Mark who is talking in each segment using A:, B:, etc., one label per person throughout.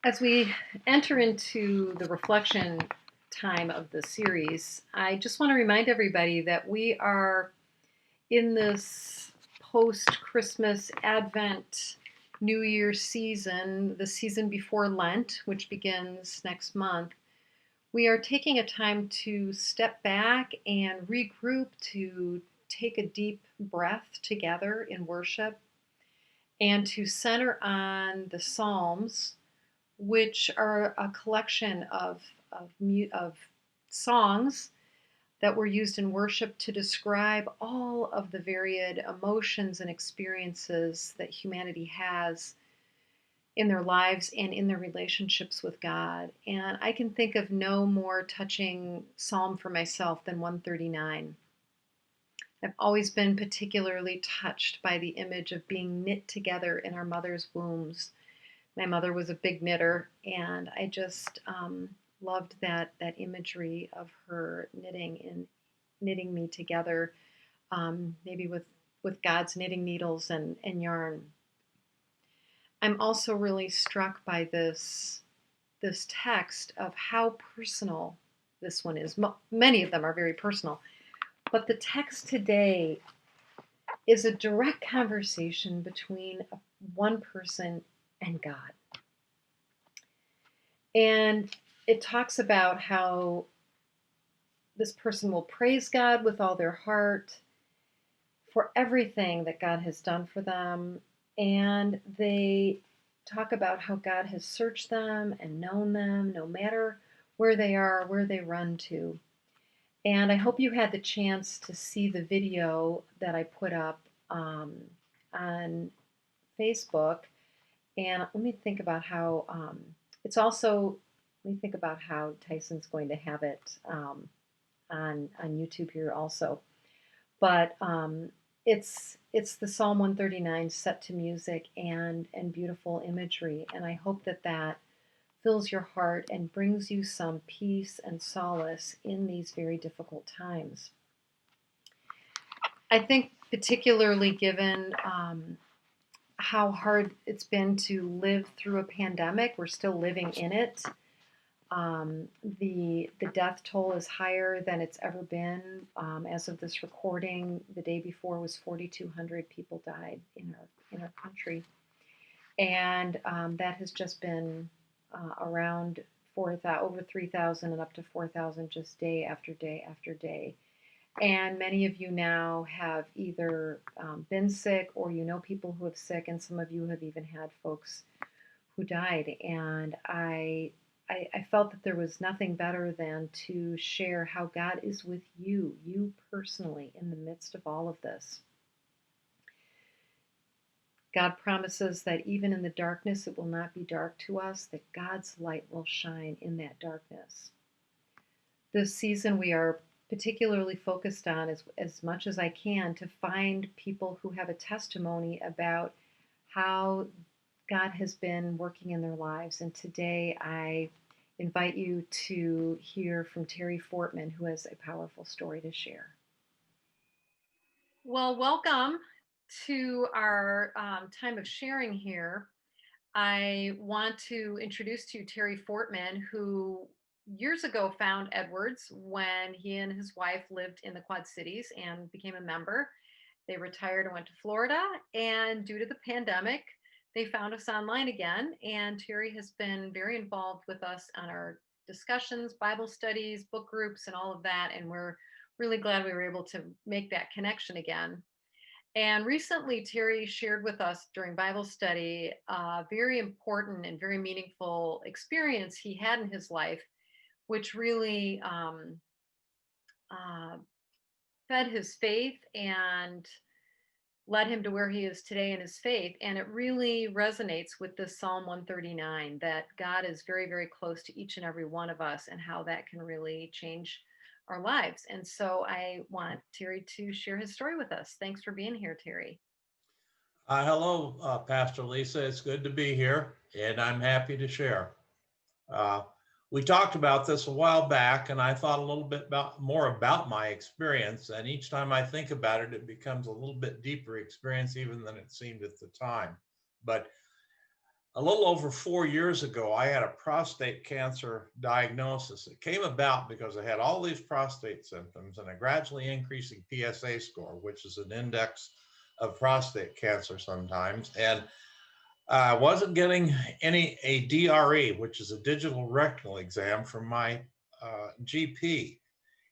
A: As we enter into the reflection time of the series, I just want to remind everybody that we are in this post Christmas Advent New Year season, the season before Lent, which begins next month. We are taking a time to step back and regroup, to take a deep breath together in worship, and to center on the Psalms, which are a collection of songs that were used in worship to describe all of the varied emotions and experiences that humanity has in their lives and in their relationships with God. And I can think of no more touching psalm for myself than 139. I've always been particularly touched by the image of being knit together in our mother's wombs. My mother was a big knitter, and I just loved that imagery of her knitting me together, maybe with God's knitting needles and yarn. I'm also really struck by this text of how personal this one is. Many of them are very personal, but the text today is a direct conversation between one person and God. And it talks about how this person will praise God with all their heart for everything that God has done for them. And they talk about how God has searched them and known them no matter where they are, where they run to. And I hope you had the chance to see the video that I put up on Facebook. And let me think about how it's also, let me think about how Tyson's going to have it on YouTube here also. But it's the Psalm 139 set to music and beautiful imagery, and I hope that fills your heart and brings you some peace and solace in these very difficult times. I think particularly given how hard it's been to live through a pandemic, we're still living in it. The death toll is higher than it's ever been. As of this recording, the day before was 4,200 people died in our country, and that has just been around 4,000, over 3,000, and up to 4,000 just day after day after day. And many of you now have either been sick or you know people who have sick, and some of you have even had folks who died. And I felt that there was nothing better than to share how God is with you personally, in the midst of all of this. God promises that even in the darkness, it will not be dark to us, that God's light will shine in that darkness. This season, we are particularly focused on, as much as I can, to find people who have a testimony about how God has been working in their lives. And today I invite you to hear from Terry Fortman, who has a powerful story to share. Well, welcome to our time of sharing here. I want to introduce to you Terry Fortman, who years ago found Edwards when he and his wife lived in the Quad Cities and became a member. They retired and went to Florida, and due to the pandemic, they found us online again. And Terry has been very involved with us on our discussions, Bible studies, book groups, and all of that. And we're really glad we were able to make that connection again. And recently, Terry shared with us during Bible study a very important and very meaningful experience he had in his life, which really uh, fed his faith and led him to where he is today in his faith. And it really resonates with this Psalm 139, that God is very, very close to each and every one of us, and how that can really change our lives. And so I want Terry to share his story with us. Thanks for being here, Terry.
B: Hello, Pastor Lisa. It's good to be here, and I'm happy to share. Uh, we talked about this a while back, and I thought a little bit more about my experience. And each time I think about it, it becomes a little bit deeper experience even than it seemed at the time. But a little over 4 years ago, I had a prostate cancer diagnosis. It came about because I had all these prostate symptoms and a gradually increasing PSA score, which is an index of prostate cancer sometimes. And I wasn't getting a DRE, which is a digital rectal exam from my GP.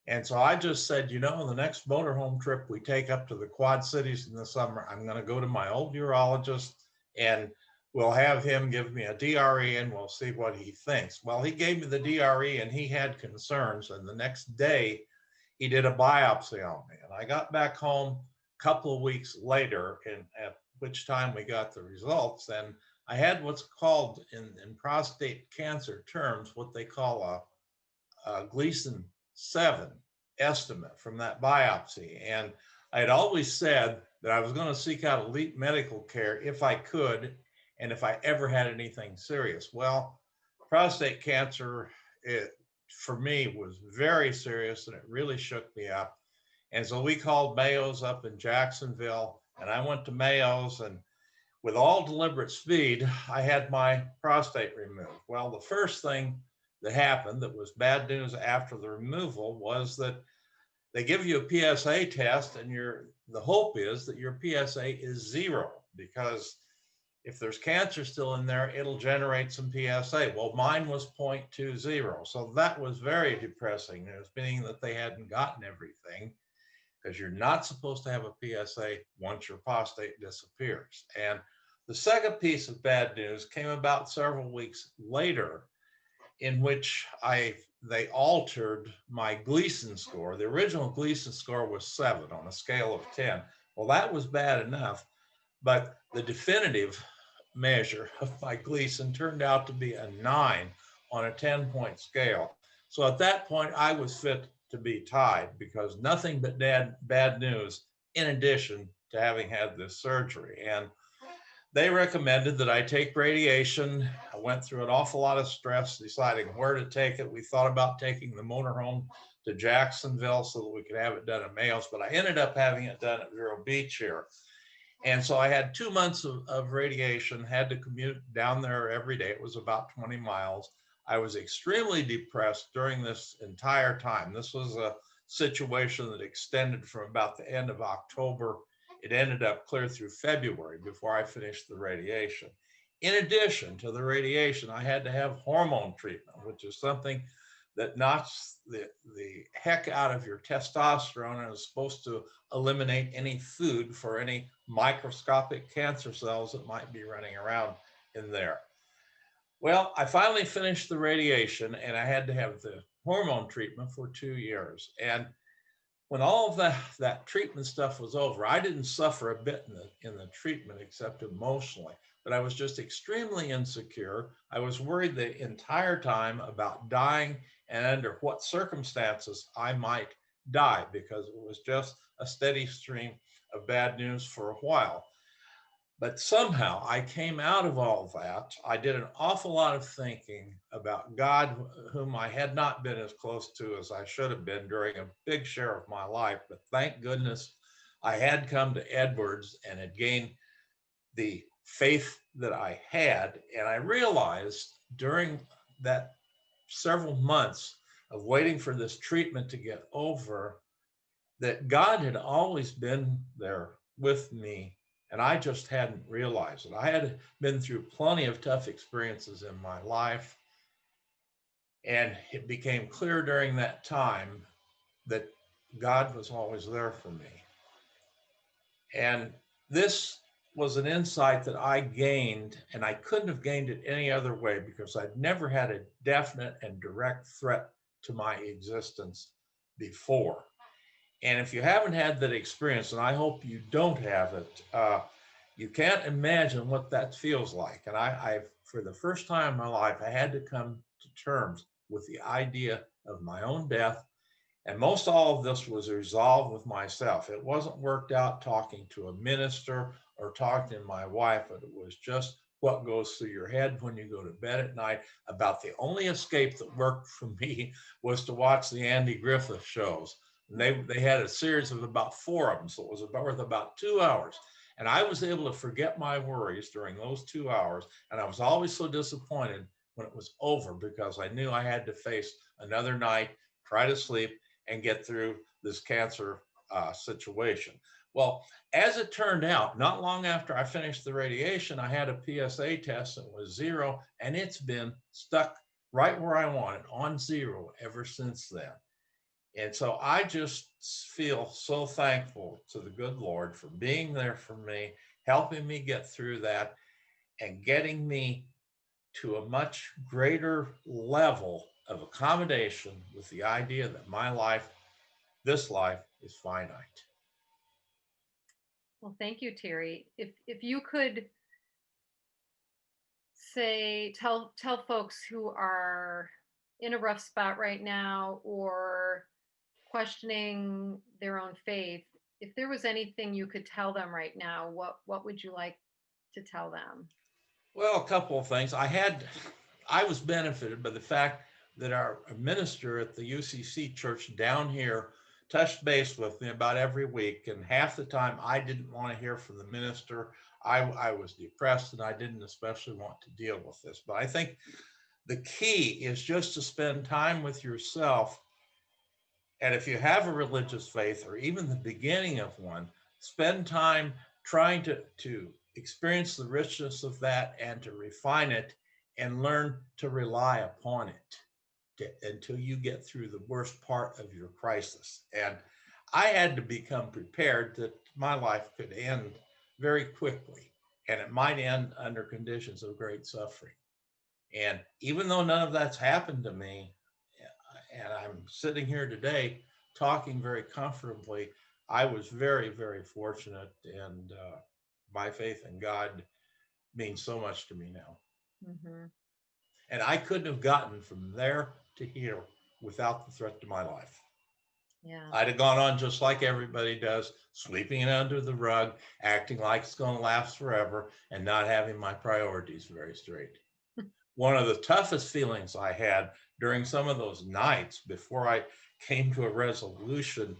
B: And so I just said, the next motorhome trip we take up to the Quad Cities in the summer, I'm going to go to my old urologist and we'll have him give me a DRE and we'll see what he thinks. Well, he gave me the DRE and he had concerns. And the next day, he did a biopsy on me. And I got back home a couple of weeks later, and at which time we got the results. And I had what's called in prostate cancer terms, what they call a Gleason 7 estimate from that biopsy. And I had always said that I was going to seek out elite medical care if I could, and if I ever had anything serious. Well, prostate cancer, for me, was very serious and it really shook me up. And so we called Mayo's up in Jacksonville, and I went to Mayo's, and with all deliberate speed, I had my prostate removed. Well, the first thing that happened that was bad news after the removal was that they give you a PSA test, and the hope is that your PSA is 0, because if there's cancer still in there, it'll generate some PSA. Well, mine was 0.20. So that was very depressing news, meaning that they hadn't gotten everything, because you're not supposed to have a PSA once your prostate disappears. And the second piece of bad news came about several weeks later, in which they altered my Gleason score. The original Gleason score was 7 on a scale of 10. Well, that was bad enough, but the definitive measure of my Gleason turned out to be a 9 on a 10-point scale. So at that point, I was fit to be tied, because nothing but bad news, in addition to having had this surgery. And they recommended that I take radiation. I went through an awful lot of stress deciding where to take it. We thought about taking the motorhome to Jacksonville so that we could have it done at Mayo's, but I ended up having it done at Vero Beach here. And so I had 2 months of radiation, had to commute down there every day. It was about 20 miles. I was extremely depressed during this entire time. This was a situation that extended from about the end of October. It ended up clear through February before I finished the radiation. In addition to the radiation, I had to have hormone treatment, which is something that knocks the heck out of your testosterone and is supposed to eliminate any food for any microscopic cancer cells that might be running around in there. Well, I finally finished the radiation, and I had to have the hormone treatment for 2 years. And when all of that treatment stuff was over, I didn't suffer a bit in the treatment except emotionally, but I was just extremely insecure. I was worried the entire time about dying and under what circumstances I might die, because it was just a steady stream of bad news for a while. But somehow I came out of all that. I did an awful lot of thinking about God, whom I had not been as close to as I should have been during a big share of my life. But thank goodness I had come to Edwards and had gained the faith that I had. And I realized during that several months of waiting for this treatment to get over that God had always been there with me. And I just hadn't realized it. I had been through plenty of tough experiences in my life. And it became clear during that time that God was always there for me. And this was an insight that I gained, and I couldn't have gained it any other way, because I'd never had a definite and direct threat to my existence before. And if you haven't had that experience, and I hope you don't have it, you can't imagine what that feels like. And I, for the first time in my life, I had to come to terms with the idea of my own death. And most all of this was resolved with myself. It wasn't worked out talking to a minister or talking to my wife, but it was just what goes through your head when you go to bed at night. About the only escape that worked for me was to watch the Andy Griffith shows. They had a series of about 4 of them, so it was worth about 2 hours. And I was able to forget my worries during those 2 hours. And I was always so disappointed when it was over because I knew I had to face another night, try to sleep, and get through this cancer situation. Well, as it turned out, not long after I finished the radiation, I had a PSA test that was 0, and it's been stuck right where I want it on 0 ever since then. And so I just feel so thankful to the good Lord for being there for me, helping me get through that, and getting me to a much greater level of accommodation with the idea that my life, this life, is finite.
A: Well, thank you, Terry. If you could say tell folks who are in a rough spot right now or questioning their own faith, if there was anything you could tell them right now, what would you like to tell them?
B: Well, a couple of things. I was benefited by the fact that our minister at the UCC church down here touched base with me about every week. And half the time I didn't want to hear from the minister. I was depressed and I didn't especially want to deal with this. But I think the key is just to spend time with yourself. And if you have a religious faith or even the beginning of one, spend time trying to experience the richness of that and to refine it and learn to rely upon it until you get through the worst part of your crisis. And I had to become prepared that my life could end very quickly and it might end under conditions of great suffering. And even though none of that's happened to me, and I'm sitting here today talking very comfortably, I was very, very fortunate, and my faith in God means so much to me now.
A: Hmm.
B: And I couldn't have gotten from there to here without the threat to my life.
A: Yeah.
B: I'd have gone on just like everybody does, sweeping it under the rug, acting like it's going to last forever, and not having my priorities very straight. One of the toughest feelings I had during some of those nights before I came to a resolution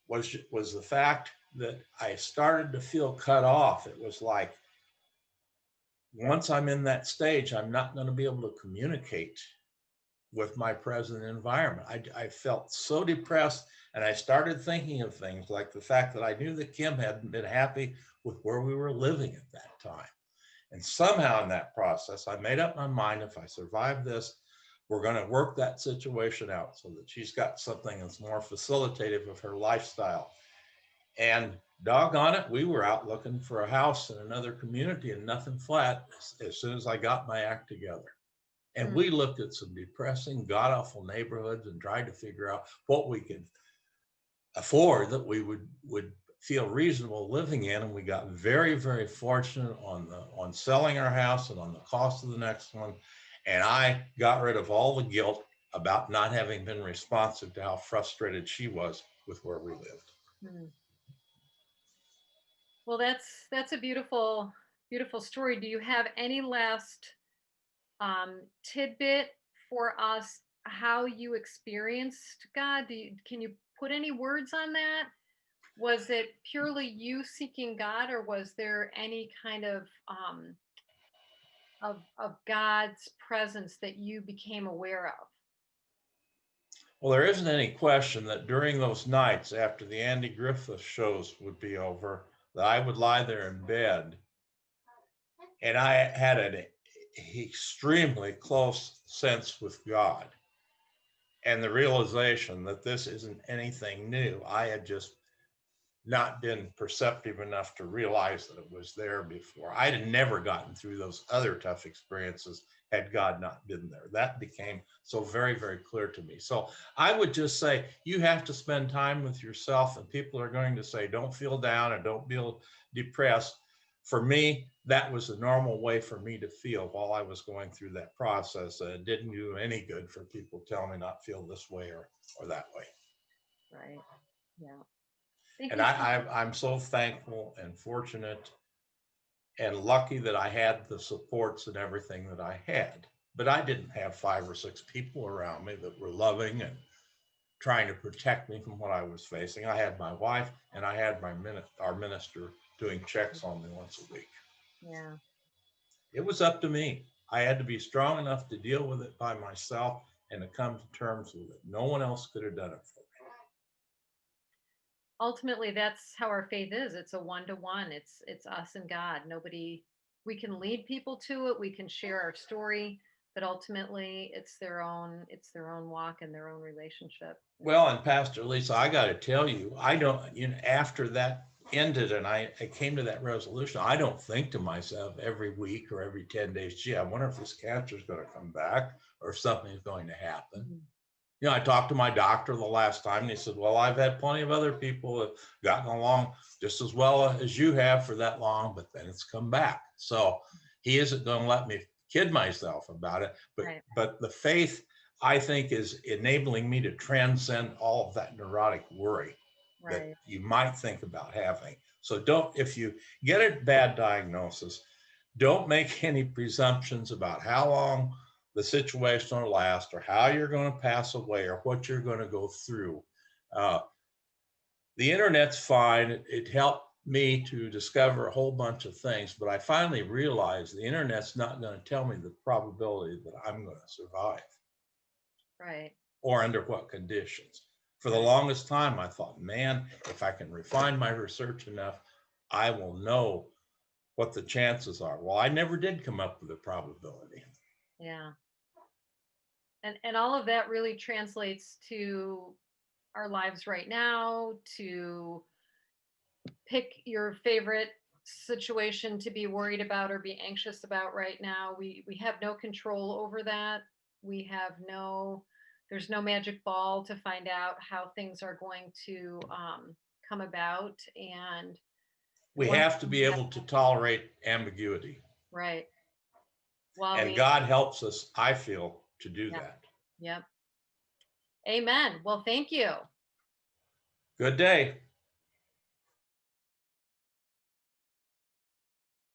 B: was the fact that I started to feel cut off. It was like once I'm in that stage, I'm not going to be able to communicate with my present environment. I felt so depressed, and I started thinking of things like the fact that I knew that Kim hadn't been happy with where we were living at that time. And somehow in that process, I made up my mind if I survive this, we're going to work that situation out so that she's got something that's more facilitative of her lifestyle. And doggone it, we were out looking for a house in another community and nothing flat as soon as I got my act together. And
A: Mm.
B: we looked at some depressing, god awful neighborhoods and tried to figure out what we could afford that we would feel reasonable living in. And we got very, very fortunate on selling our house and on the cost of the next one. And I got rid of all the guilt about not having been responsive to how frustrated she was with where we lived.
A: Mm. Well, that's a beautiful story. Do you have any last tidbit for us how you experienced God? Can you put any words on that? Was it purely you seeking God, or was there any kind of God's presence that you became aware of?
B: Well, there isn't any question that during those nights after the Andy Griffith shows would be over, that I would lie there in bed and I had an extremely close sense with God and the realization that this isn't anything new. I had just not been perceptive enough to realize that it was there before. I'd have never gotten through those other tough experiences had God not been there. That became so very, very clear to me. So I would just say you have to spend time with yourself, and people are going to say, don't feel down and don't feel depressed. For me, that was the normal way for me to feel while I was going through that process. And it didn't do any good for people telling me not feel this way or that way.
A: Right. Yeah. Thank
B: And
A: you so
B: I'm so thankful and fortunate and lucky that I had the supports and everything that I had. But I didn't have 5 or 6 people around me that were loving and trying to protect me from what I was facing. I had my wife and I had our minister doing checks on me once a week.
A: Yeah.
B: It was up to me. I had to be strong enough to deal with it by myself and to come to terms with it. No one else could have done it for me.
A: Ultimately, that's how our faith is. It's a one-to-one. It's us and God. Nobody we can lead people to it. We can share our story, but ultimately it's their own walk and their own relationship.
B: Well, and Pastor Lisa, I got to tell you, I don't, after that ended and I came to that resolution, I don't think to myself every week or every 10 days, gee, I wonder if this cancer is going to come back or if something's going to happen.
A: Mhm.
B: I talked to my doctor the last time and he said, well, I've had plenty of other people that have gotten along just as well as you have for that long, but then it's come back. So he isn't going to let me kid myself about it.
A: Right.
B: But the faith, I think, is enabling me to transcend all of that neurotic worry that
A: Right.
B: you might think about having. So don't, if you get a bad diagnosis, don't make any presumptions about how long the situation will last or how you're going to pass away or what you're going to go through. Uh, the internet's fine. It helped me to discover a whole bunch of things, but I finally realized the internet's not going to tell me the probability that I'm going to survive
A: Right.
B: or under what conditions. For the
A: Right.
B: longest time, I thought, man, if I can refine my research enough, I will know what the chances are. Well, I never did come up with a probability.
A: Yeah. And all of that really translates to our lives right now, to pick your favorite situation to be worried about or be anxious about right now. We have no control over that. We have no There's no magic ball to find out how things are going to come about. And
B: We
A: one
B: have to
A: thing
B: be
A: we have
B: able to tolerate ambiguity.
A: right while
B: And
A: we
B: God helps us, I feel, to do
A: yeah,
B: that.
A: yep. Amen. Well, thank you.
B: Good day.